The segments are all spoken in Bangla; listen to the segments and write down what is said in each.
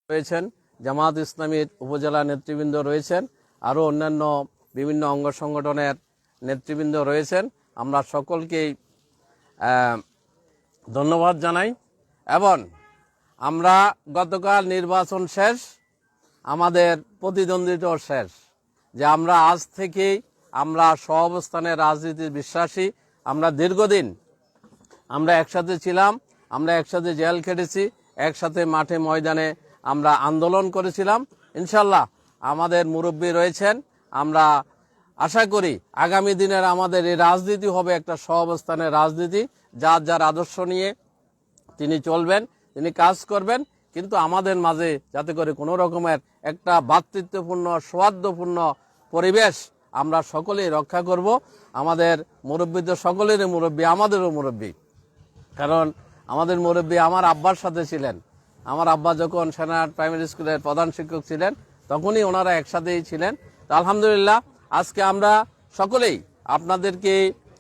রয়েছেন, জামাত ইসলামীর উপজেলা নেতৃবৃন্দ রয়েছেন, আরও অন্যান্য বিভিন্ন অঙ্গ সংগঠনের নেতৃবৃন্দ রয়েছেন। আমরা সকলকেই ধন্যবাদ জানাই। এবং আমরা গতকাল নির্বাচন শেষ, আমাদের প্রতিদ্বন্দ্বিতাও শেষ, যে আমরা আজ থেকেই আমরা সহাবস্থানের রাজনীতির বিশ্বাসী। আমরা দীর্ঘদিন আমরা একসাথে ছিলাম, আমরা একসাথে জেল খেটেছি, একসাথে মাঠে ময়দানে আমরা আন্দোলন করেছিলাম। ইনশাল্লাহ আমাদের মুরব্বী রয়েছেন, আমরা আশা করি আগামী দিনের আমাদের এই রাজনীতি হবে একটা সহাবস্থানের রাজনীতি। যার যার আদর্শ নিয়ে তিনি চলবেন, তিনি কাজ করবেন, কিন্তু আমাদের মাঝে যাতে করে কোনো রকমের একটা ভ্রাতৃত্বপূর্ণ সৌহার্দ্যপূর্ণ পরিবেশ আমরা সকলেই রক্ষা করব। আমাদের মুরব্বী তো সকলেরই মুরব্বী, আমাদেরও মুরব্বী, কারণ আমাদের মুরব্বী আমার আব্বার সাথে ছিলেন। আমার আব্বা যখন সেনাট প্রাইমারি স্কুলের প্রধান শিক্ষক ছিলেন তখনই ওনারা একসাথেই ছিলেন। তো আলহামদুলিল্লাহ আজকে আমরা সকলেই আপনাদেরকে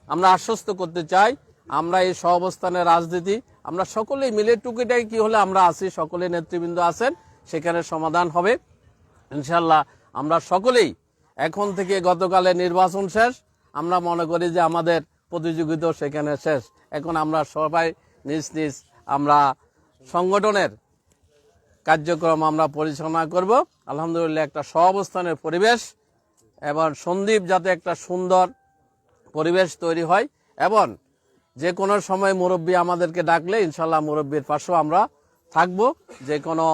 আমরা আশ্বস্ত করতে চাই, আমরা এই সহাবস্থানের রাজনীতি আমরা সকলেই মিলে টুকিটাই কি হলে আমরা আছি, সকলে নেতৃবৃন্দ আছেন, সেখানে সমাধান হবে ইনশাল্লাহ। আমরা সকলেই এখন থেকে গতকালের নির্বাচন শেষ, আমরা মনে করি যে আমাদের প্রতিযোগিতাও সেখানে শেষ। এখন আমরা সবাই নিজ নিজ আমরা সংগঠনের কার্যক্রম আমরা পরিচালনা করব। আলহামদুলিল্লাহ একটা সহাবস্থানের পরিবেশ এবং সন্দ্বীপ যাতে একটা সুন্দর পরিবেশ তৈরি হয়, এবং যে কোনো সময় মুরব্বী আমাদেরকে ডাকলে ইনশাল্লাহ মুরব্বীর পাশেও আমরা থাকব। যে কোনো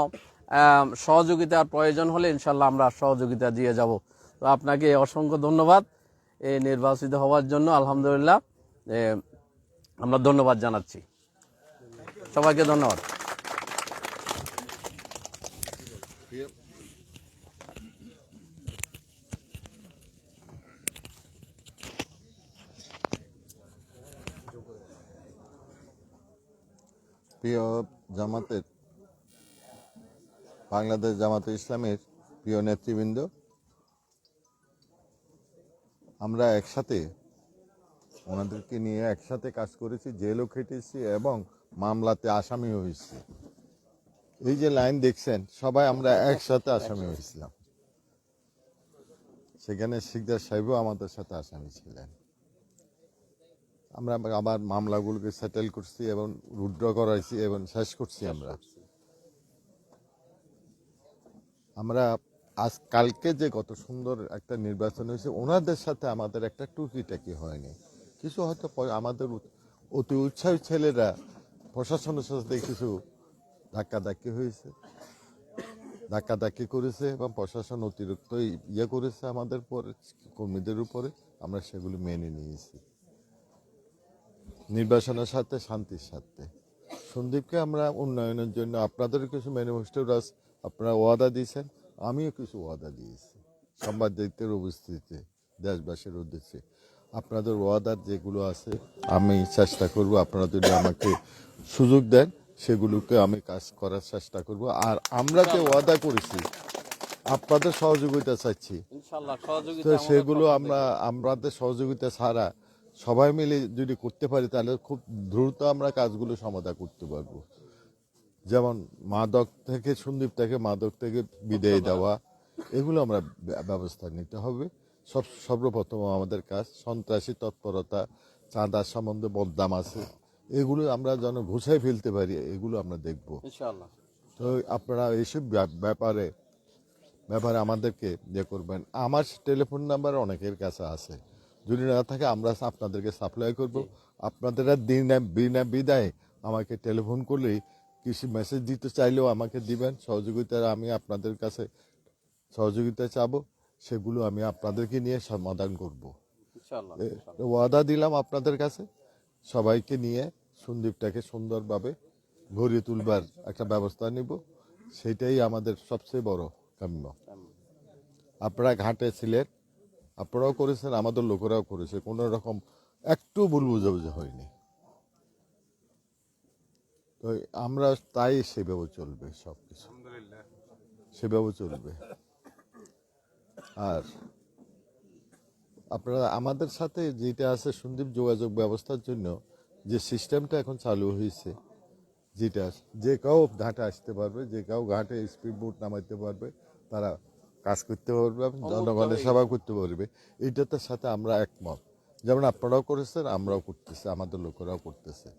সহযোগিতার প্রয়োজন হলে ইনশাল্লাহ আমরা সহযোগিতা দিয়ে যাব। তো আপনাকে অসংখ্য ধন্যবাদ এই নির্বাচিত হওয়ার জন্য। আলহামদুলিল্লাহ আমরা ধন্যবাদ জানাচ্ছি, সবাইকে ধন্যবাদ। প্রিয় জামাতের বাংলাদেশ জামাতে ইসলামের প্রিয় নেতৃবৃন্দ, আমরা একসাথে ওনাদেরকে নিয়ে একসাথে কাজ করেছি, জেলও খেটেছি এবং মামলাতে আসামি হয়েছি। এই যে লাইন দেখছেন, সবাই আমরা একসাথে আসামি হয়েছিলাম। সেখানে শিকদার সাহেবও আমাদের সাথে আসামি ছিলেন। আমরা আবার মামলাগুলোকে সেটেল করছি এবং উইথড্র করাইছি এবং শেষ করছি। আমরা আজ কালকে যে কত সুন্দর একটা নির্বাচন হয়েছে, ওনাদের সাথে আমাদের একটা টুকিটাকি হয়নি। কিছু হয়তো আমাদের অতি উৎসাহী ছেলেরা প্রশাসনের সাথে কিছু ধাক্কাধাক্কি হয়েছে, ধাক্কাধাক্কি করেছে এবং প্রশাসন অতিরিক্ত ইয়ে করেছে আমাদের পরে কর্মীদের উপরে। আমরা সেগুলো মেনে নিয়েছি নির্বাচনের সাথে, শান্তির সাথে। সন্দীপকে আমরা উন্নয়নের জন্য আপনাদের কিছু ম্যানিফেস্টো আপনারা ওয়াদা দিয়েছেন, আমিও কিছু ওয়াদা দিয়েছি সাংবাদিকদের উপস্থিতিতে দেশবাসীর উদ্দেশ্যে। আপনাদের ওয়াদার যেগুলো আছে আমি চেষ্টা করব, আপনারা যদি আমাকে সুযোগ দেন সেগুলোকে আমি কাজ করার চেষ্টা করব। আর আমরা যে ওয়াদা করেছি আপনাদের সহযোগিতা চাচ্ছি, তো সেগুলো আমাদের সহযোগিতা ছাড়া সবাই মিলে যদি করতে পারি তাহলে খুব দ্রুত আমরা কাজগুলো সমাধান করতে পারবো। যেমন মাদক থেকে, সন্দীপ থেকে মাদক থেকে বিদায় দেওয়া, এগুলো আমরা ব্যবস্থা নিতে হবে। সর্বপ্রথম আমাদের কাজ সন্ত্রাসী তৎপরতা, চাঁদা সম্বন্ধে বদনাম আছে, এগুলো আমরা যেন ঘুষাই ফেলতে পারি, এগুলো আমরা দেখব। তো আপনারা এইসব ব্যাপারে আমাদেরকে ইয়ে করবেন। আমার টেলিফোন নাম্বার অনেকের কাছে আছে, যদি না থাকে আমরা আপনাদেরকে সাপ্লাই করব। আপনারা বিদায় আমাকে টেলিফোন করলেই কিছু মেসেজ দিতে চাইলেও আমাকে দিবেন। সহযোগিতার আমি আপনাদের কাছে সহযোগিতা চাবো, সেগুলো আমি আপনাদেরকে নিয়ে সমাধান করব। ওয়াদা দিলাম আপনাদের কাছে, সবাইকে নিয়ে সন্দীপটাকে সুন্দরভাবে গড়িয়ে তুলবার একটা ব্যবস্থা নিব, সেটাই আমাদের সবচেয়ে বড় কাম্য। আপনারা ঘাটে ছিলেন, আপনারাও করেছেন, আমাদের লোকেরাও করেছে, কোনো রকম একটু ভুল বুঝাবুঝি হয়নি। তো আমরা তাই সেভাবে চলবে, সবকিছু সেভাবে চলবে। আর আপনারা আমাদের সাথে যেটা আছে সন্দীপ যোগাযোগ ব্যবস্থার জন্য যে সিস্টেমটা এখন চালু হয়েছে, যেটা যে কেউ ঘাটে আসতে পারবে, যে কেউ ঘাটে স্পিড বোট নামাইতে পারবে, তারা কাজ করতে পারবে, জনগণের সেবা করতে পারবে। এইটার সাথে আমরা একমত। যেমন আপনারাও করেছেন, আমরাও করতেছি, আমাদের লোকেরাও করতেছে,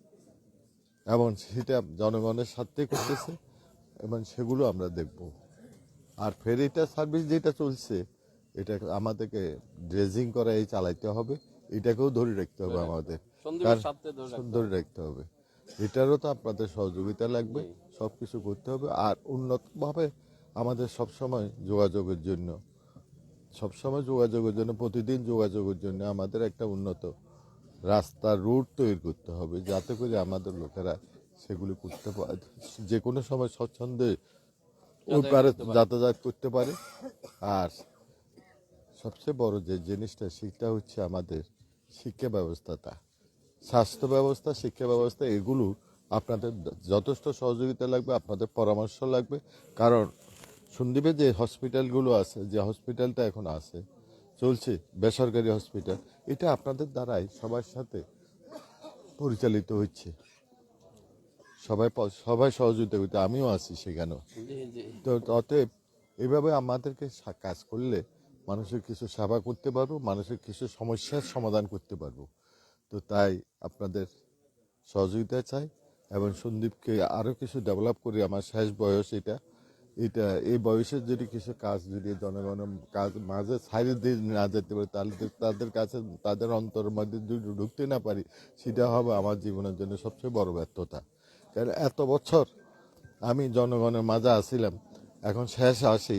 এবং সেটা জনগণের সাথে করতেছে, এবং সেগুলো আমরা দেখব। আর ফেরিটা সার্ভিস যেটা চলছে, এটা আমাদেরকে ড্রেজিং করে এই চালাইতে হবে, এটাকেও ধরে রাখতে হবে আমাদের, সন্দীপের সাথে ধরে রাখতে হবে। এটারও তো আপনাদের সহযোগিতা লাগবে, সবকিছু করতে হবে। আর উন্নতভাবে আমাদের সবসময় যোগাযোগের জন্য, প্রতিদিন যোগাযোগের জন্য আমাদের একটা উন্নত রাস্তার রুট তৈরি করতে হবে, যাতে করে আমাদের লোকেরা সেগুলি করতে পারে, যে কোনো সময় স্বচ্ছন্দে ওই পারে যাতায়াত করতে পারে। আর সবচেয়ে বড় যে জিনিসটা, সেটা হচ্ছে আমাদের শিক্ষা ব্যবস্থাটা, স্বাস্থ্য ব্যবস্থা, শিক্ষা ব্যবস্থা, এগুলো আপনাদের যথেষ্ট সহযোগিতা লাগবে, আপনাদের পরামর্শ লাগবে। কারণ সন্দ্বীপে যে হসপিটালগুলো আছে, যে হসপিটালটা এখন আছে চলছে, বেসরকারি হসপিটাল, এটা আপনাদের দ্বারাই সবার সাথে পরিচালিত হচ্ছে। সবাই সহযোগিতা করতে, আমিও আছি সেখানেও। তো অতএব এইভাবে আমাদেরকে কাজ করলে মানুষের কিছু সেবা করতে পারবো, মানুষের কিছু সমস্যার সমাধান করতে পারবো। তো তাই আপনাদের সহযোগিতা চাই, এবং সন্দীপকে আরও কিছু ডেভেলপ করি। আমার শেষ বয়স এটা, এই বয়সের যদি কিছু কাজ যদি জনগণের কাজ মাঝে ছাড়ি দিয়ে না যেতে পারে, তাহলে তাদের কাছে, তাদের অন্তরের মধ্যে যদি ঢুকতে না পারি, সেটা হবে আমার জীবনের জন্য সবচেয়ে বড় ব্যর্থতা। কারণ এত বছর আমি জনগণের মাঝে আসছিলাম, এখন শেষ আসি,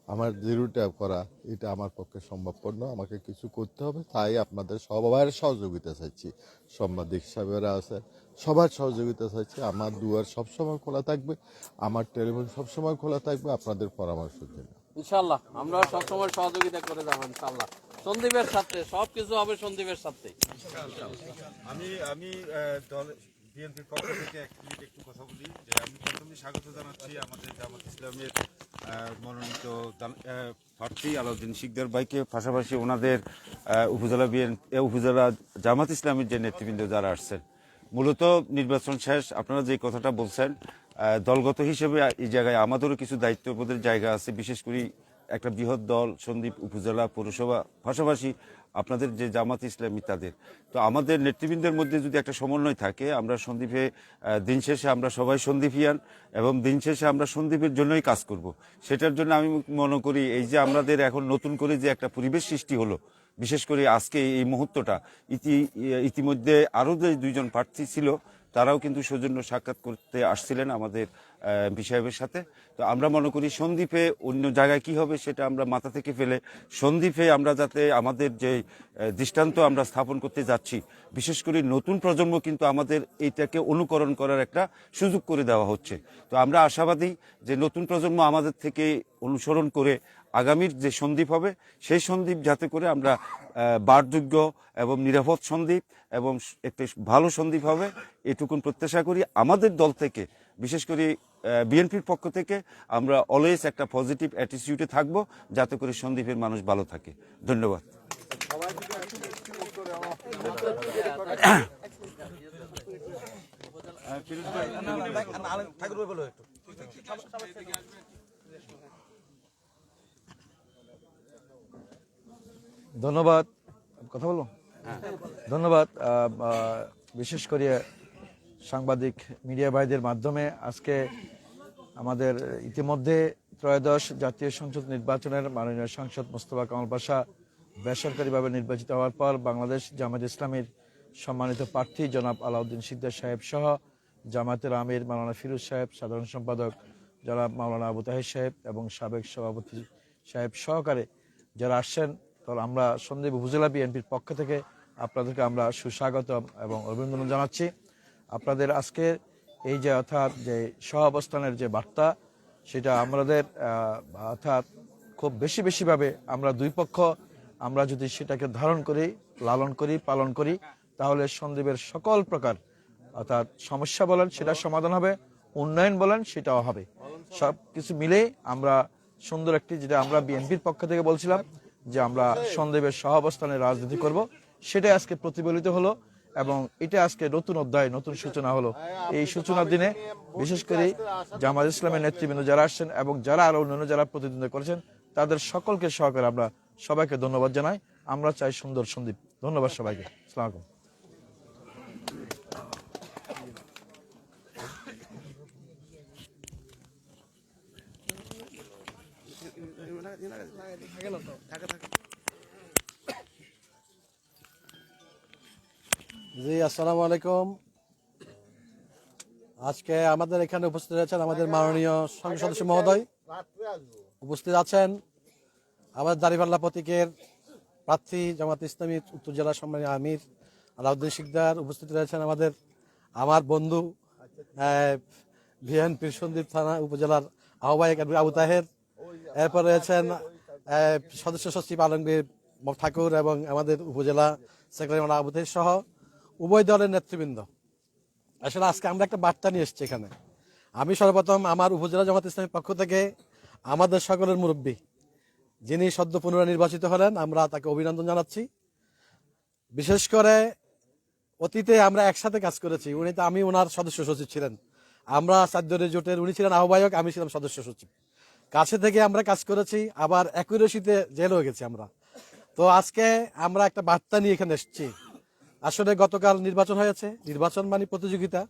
আমার জিরোটা করা এটা আমার পক্ষে সম্ভবপর নয়, আমাকে কিছু করতে হবে। তাই আপনাদের সবার সহযোগিতা চাইছি, সাংবাদিক সাহেবেরা আছে, সবার সহযোগিতা চাইছি। আমার দুয়ার সবসময় খোলা থাকবে, আমার টেলিফোন সবসময় খোলা থাকবে আপনাদের পরামর্শের জন্য। ইনশাআল্লাহ আমরা সবসময় সহযোগিতা করে যাবো ইনশাআল্লাহ। সন্দীপের সাথে সবকিছু হবে, সন্দীপের সাথে। আমি আমি দল বিএনপির পক্ষ থেকে একটু কথা বলি, যে আমি প্রথমে স্বাগত জানাচ্ছি আমাদের জামাত ইসলামের মনোনীত প্রার্থী আলাউদ্দিন শিকদার ভাইকে, পাশাপাশি ওনাদের উপজেলা জামাত ইসলামের যে নেতৃবৃন্দ যারা আসছেন। মূলত নির্বাচন শেষ, আপনারা যে কথাটা বলছেন, দলগত হিসেবে এই জায়গায় আমাদেরও কিছু দায়িত্ববোধের জায়গা আছে, বিশেষ করে একটা বৃহৎ দল সন্দ্বীপ উপজেলা পৌরসভা, পাশাপাশি আপনাদের যে জামাত ইসলামী তাদের। তো আমাদের নেতৃবৃন্দের মধ্যে যদি একটা সমন্বয় থাকে, আমরা সন্দ্বীপে দিন শেষে আমরা সবাই সন্দ্বীপিয়ান, এবং দিন শেষে আমরা সন্দ্বীপের জন্যই কাজ করব। সেটার জন্য আমি মনে করি এই যে আমাদের এখন নতুন করে যে একটা পরিবেশ সৃষ্টি হলো, বিশেষ করে আজকে এই মুহূর্তটা, ইতিমধ্যে আরও যে দুইজন প্রার্থী ছিল, তারাও কিন্তু সৌজন্য সাক্ষাৎ করতে আসছিলেন আমাদের এমপি সাহেবের সাথে। তো আমরা মনে করি সন্দ্বীপে অন্য জায়গায় কি হবে সেটা আমরা মাথা থেকে ফেলে সন্দ্বীপে আমরা যাতে আমাদের যে দৃষ্টান্ত আমরা স্থাপন করতে যাচ্ছি, বিশেষ করে নতুন প্রজন্ম কিন্তু আমাদের এইটাকে অনুকরণ করার একটা সুযোগ করে দেওয়া হচ্ছে। তো আমরা আশাবাদী যে নতুন প্রজন্ম আমাদের থেকে অনুসরণ করে আগামীর যে সন্দ্বীপ হবে, সেই সন্দ্বীপ যাতে করে আমরা বাসযোগ্য এবং নিরাপদ সন্দ্বীপ এবং একটা ভালো সন্দ্বীপ হবে, এটুকুন প্রত্যাশা করি। আমাদের দল থেকে, বিশেষ করে বিএনপির পক্ষ থেকে, আমরা অলওয়েজ একটা পজিটিভ অ্যাটিটিউডে থাকবো, যাতে করে সন্দ্বীপের মানুষ ভালো থাকে। ধন্যবাদ। ধন্যবাদ। কথা বলবো? ধন্যবাদ। বিশেষ করে সাংবাদিক মিডিয়া ভাইদের মাধ্যমে আজকে আমাদের ইতিমধ্যে ত্রয়োদশ জাতীয় সংসদ নির্বাচনের মাননীয় সাংসদ মোস্তফা কামাল পাশা বেসরকারিভাবে নির্বাচিত হওয়ার পর বাংলাদেশ জামাত ইসলামীর সম্মানিত প্রার্থী জনাব আলাউদ্দিন শিকদার সাহেব সহ জামাতের আমির মাওলানা ফিরোজ সাহেব, সাধারণ সম্পাদক জনাব মাওলানা আবু তাহের সাহেব এবং সাবেক সভাপতি সাহেব সহকারে যারা আসছেন, তাহলে আমরা সন্দ্বীপ উপজেলা বিএনপির পক্ষ থেকে আপনাদেরকে আমরা সুস্বাগতম এবং অভিনন্দন জানাচ্ছি। আপনাদের আজকের এই যে অর্থাৎ যে সহ অবস্থানের যে বার্তা, সেটা আমাদের অর্থাৎ খুব বেশিভাবে আমরা দুই পক্ষ আমরা যদি সেটাকে ধারণ করি, লালন করি, পালন করি, তাহলে সন্দ্বীপের সকল প্রকার অর্থাৎ সমস্যা বলেন সেটা সমাধান হবে, উন্নয়ন বলেন সেটাও হবে। সব কিছু মিলে আমরা সুন্দর একটি, যেটা আমরা বিএনপির পক্ষ থেকে বলছিলাম যে আমরা সন্দ্বীপের সহ অবস্থানের রাজনীতি করব, সেটাই আজকে প্রতিফলিত হলো। এবং এটা আজকে নতুন অধ্যায়, নতুন সূচনা হলো। এই সূচনার দিনে বিশেষ করে জামাত ইসলামের নেতৃবৃন্দ যারা আসছেন এবং যারা আরো অন্যান্য যারা প্রতিদ্বন্দ্বিতা করেছেন তাদের সকলকে সহকারে আমরা সবাইকে ধন্যবাদ জানাই। আমরা চাই সুন্দর সন্দীপ। ধন্যবাদ সবাইকে। আসসালামু আলাইকুম। জি, আসসালামু আলাইকুম। আজকে আমাদের এখানে উপস্থিত রয়েছেন আমাদের মাননীয় সংসদ সদস্য মহোদয়, উপস্থিত আছেন আমাদের দাঁড়িপাল্লা প্রতীকের প্রার্থী জামাত ইসলামী উত্তর জেলা সম্মানীয় আমির আলাউদ্দিন শিকদার, উপস্থিত রয়েছেন আমার বন্ধু বিএনপির সন্দ্বীপ থানা উপজেলার আহ্বায়ক আবু তাহের, এরপর রয়েছেন সদস্য সচিব আলমগীর ঠাকুর এবং আমাদের উপজেলা সেক্রেটারি আবু তাহের সহ উভয় দলের নেতৃবৃন্দ। আসলে আজকে আমরা একটা বার্তা নিয়ে এসেছি এখানে। আমি সর্বপ্রথম আমার উপজেলা জামাত ইসলামের পক্ষ থেকে আমাদের সকলের মুরব্বী যিনি সদ্য পুনর্নির্বাচিত হলেন, আমরা তাকে অভিনন্দন জানাচ্ছি। বিশেষ করে অতীতে আমরা একসাথে কাজ করেছি। আমি ওনার সদস্য সচিব ছিলেন, আমরা চারজনের জোটের, উনি ছিলেন আহ্বায়ক, আমি ছিলাম সদস্য সচিব। কাছে থেকে আমরা কাজ করেছি, আবার একই রশিতে জেল হয়ে গেছি আমরা। তো আজকে আমরা একটা বার্তা নিয়ে এখানে এসেছি। আসলে গতকাল নির্বাচন হয়েছে, নির্বাচন মানে প্রতিযোগিতা।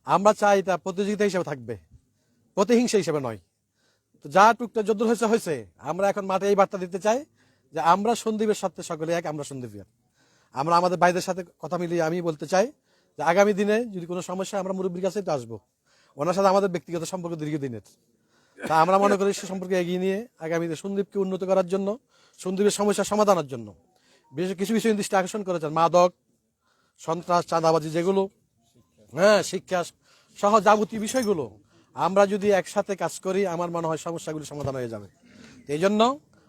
আমরা চাই এটা প্রতিযোগিতা হিসেবে থাকবে, প্রতিহিংসা হিসেবে নয়। তো যা টুকটাক যদ্দূর হয়েছে হয়েছে, আমরা এখন মাঠে এই বার্তা দিতে চাই যে আমরা সন্দীপের সাথে সকলে এক, আমরা সন্দীপের। আমরা আমাদের ভাইদের সাথে কথা মিলিয়ে আমি বলতে চাই যে আগামী দিনে যদি কোনো সমস্যা, আমরা মুরব্বীর কাছে তো আসবো, ওনার সাথে আমাদের ব্যক্তিগত সম্পর্ক দীর্ঘদিনের। তা আমরা মনে করি সে সম্পর্কে এগিয়ে নিয়ে আগামীতে সন্দীপকে উন্নত করার জন্য, সন্দীপের সমস্যা সমাধানের জন্য বিশেষ কিছু বিষয় দৃষ্টি আকর্ষণ করেছেন, মাদক, সন্ত্রাস, চাঁদাবাজি, যেগুলো শিক্ষা সহ যাবতীয় বিষয়গুলো আমরা যদি একসাথে কাজ করি, আমার মনে হয় সমস্যাগুলি সমাধান হয়ে যাবে। এই জন্য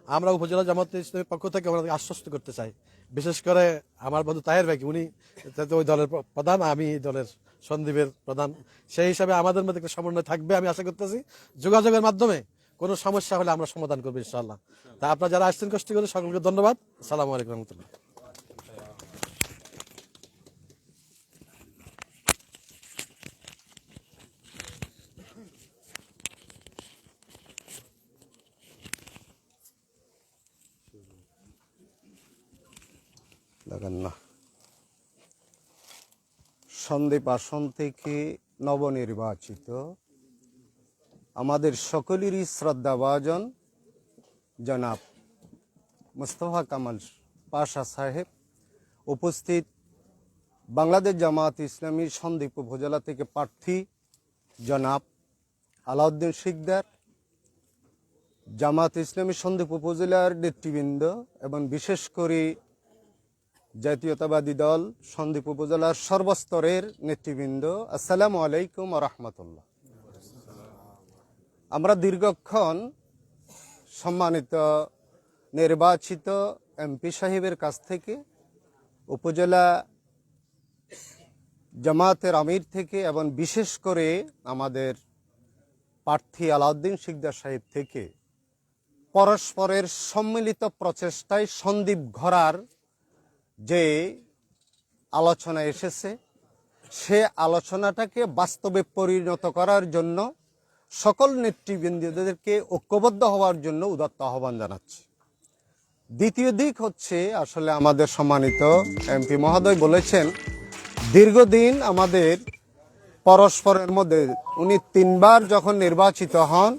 আমরা উপজেলা জামাত ইসলামের পক্ষ থেকে আমাদের আশ্বস্ত করতে চাই, বিশেষ করে আমার বন্ধু তাহের ভাই, উনি ওই দলের প্রধান, আমি এই দলের সন্দীপের প্রধান, সেই হিসাবে আমাদের মধ্যে একটা সমন্বয় থাকবে। আমি আশা করতেছি যোগাযোগের মাধ্যমে কোনো সমস্যা হলে আমরা সমাধান করবো ইনশাআল্লাহ। তা আপনারা যারা আসছেন কষ্ট করে সকলকে ধন্যবাদ। আসসালামু আলাইকুম রহমতুল্লাহ। দেখেন না, সন্দ্বীপ আসন থেকে নবনির্বাচিত আমাদের সকলেরই শ্রদ্ধাভাজন জনাব মোস্তফা কামাল পাশা সাহেব, উপস্থিত বাংলাদেশ জামাত ইসলামী সন্দ্বীপ উপজেলা থেকে প্রার্থী জনাব আলাউদ্দিন শিকদার, জামাত ইসলামী সন্দ্বীপ উপজেলার নেতৃবৃন্দ এবং বিশেষ করে জাতীয়তাবাদী দল সন্দ্বীপ উপজেলার সর্বস্তরের নেতৃবৃন্দ, আসসালামু আলাইকুম ওয়া রাহমাতুল্লাহ। আমরা দীর্ঘক্ষণ সম্মানিত নির্বাচিত এমপি সাহেবের কাছ থেকে, উপজেলা জামাতের আমির থেকে এবং বিশেষ করে আমাদের প্রার্থী আলাউদ্দিন শিকদার সাহেব থেকে পরস্পরের সম্মিলিত প্রচেষ্টায় সন্দ্বীপ ঘোরার যে আলোচনা এসেছে, সে আলোচনাটাকে বাস্তবে পরিণত করার জন্য সকল নেতৃবৃন্দদেরকে ঐক্যবদ্ধ হওয়ার জন্য উদাত্ত আহ্বান জানাচ্ছি। দ্বিতীয় দিক হচ্ছে, আসলে আমাদের সম্মানিত এমপি মহোদয় বলেছেন দীর্ঘদিন আমাদের পরস্পরের মধ্যে, উনি 3 বার যখন নির্বাচিত হন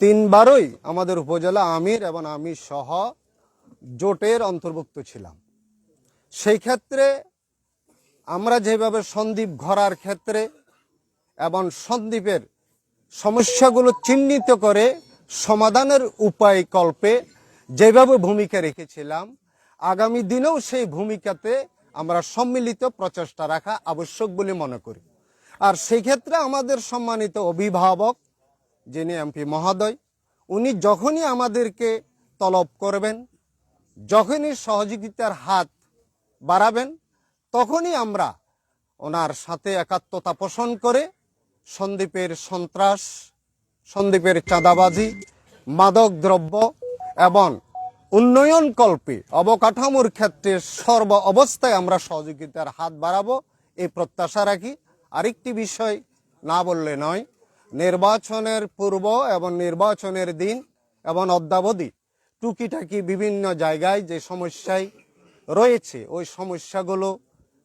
3 বারই আমাদের উপজেলা আমির এবং আমি সহ জোটের অন্তর্ভুক্ত ছিলাম। সেই ক্ষেত্রে আমরা যেভাবে সন্দ্বীপ ঘোরার ক্ষেত্রে এবং সন্দ্বীপের সমস্যাগুলো চিহ্নিত করে সমাধানের উপায় কল্পে যেভাবে ভূমিকা রেখেছিলাম, আগামী দিনেও সেই ভূমিকাতে আমরা সম্মিলিত প্রচেষ্টা রাখা আবশ্যক বলে মনে করি। আর সেই ক্ষেত্রে আমাদের সম্মানিত অভিভাবক যিনি এমপি মহোদয়, উনি যখনই আমাদেরকে তলব করবেন, যখনই সহযোগিতার হাত বাড়াবেন, তখনই আমরা ওনার সাথে একাত্মতা পোষণ করে সন্দ্বীপের সন্ত্রাস, সন্দ্বীপের চাঁদাবাজি, মাদক দ্রব্য এবং উন্নয়ন কল্পে অবকাঠামোর ক্ষেত্রে সর্ব অবস্থায় আমরা সহযোগিতার হাত বাড়াবো এই প্রত্যাশা রাখি। আরেকটি বিষয় না বললে নয়, নির্বাচনের পূর্ব এবং নির্বাচনের দিন এবং অদ্যাবধি টুকিটাকি বিভিন্ন জায়গায় যে সমস্যায় রয়েছে ওই সমস্যাগুলো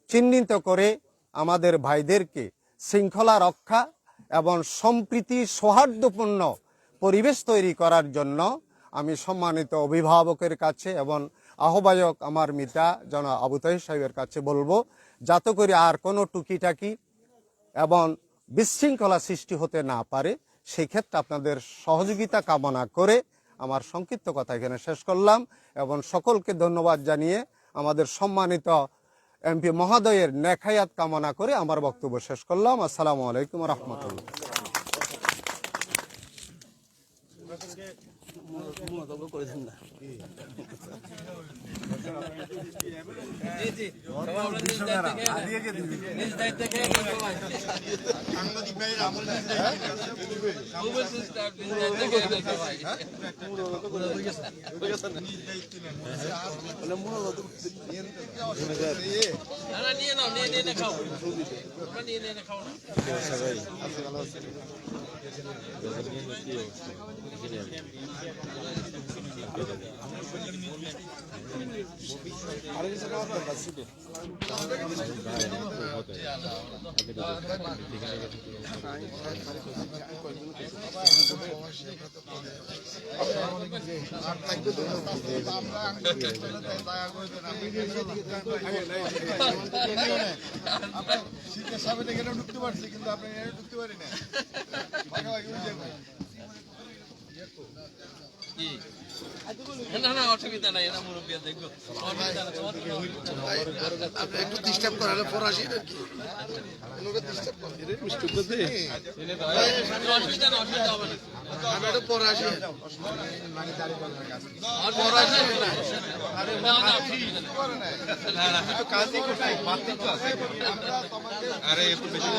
চিহ্নিত করে আমাদের ভাইদেরকে শৃঙ্খলা রক্ষা এবং সম্প্রীতি সৌহার্দ্যপূর্ণ পরিবেশ তৈরি করার জন্য আমি সম্মানিত অভিভাবকের কাছে এবং আহ্বায়ক আমার মিতা জনাব আবু তাহের সাহেবের কাছে বলবো, যাতে করে আর কোনো টুকিটাকি এবং বিশৃঙ্খলা সৃষ্টি হতে না পারে, সেই ক্ষেত্রে আপনাদের সহযোগিতা কামনা করে আমার সংক্ষিপ্ত কথা এখানে শেষ করলাম এবং সকলকে ধন্যবাদ জানিয়ে আমাদের সম্মানিত এমপি মহোদয়ের নেখায়াত কামনা করে আমার বক্তব্য শেষ করলাম। আসসালামু আলাইকুম রহমতুল্লাহ। শীতের সামনে এখানে ঢুকতে পারছি, কিন্তু আপনি এখানে ঢুকতে পারি না। না অসুবিধা নাই, এরা মুরব্বী দেখবো। একটু ডিস্টার্ব করালে পর আসি নাকি? অসুবিধা না, অসুবিধা হবে না। আমি একটু পরে আসি। কাজই কোথায়? বাতি তো আছে। আরে একটু বেশি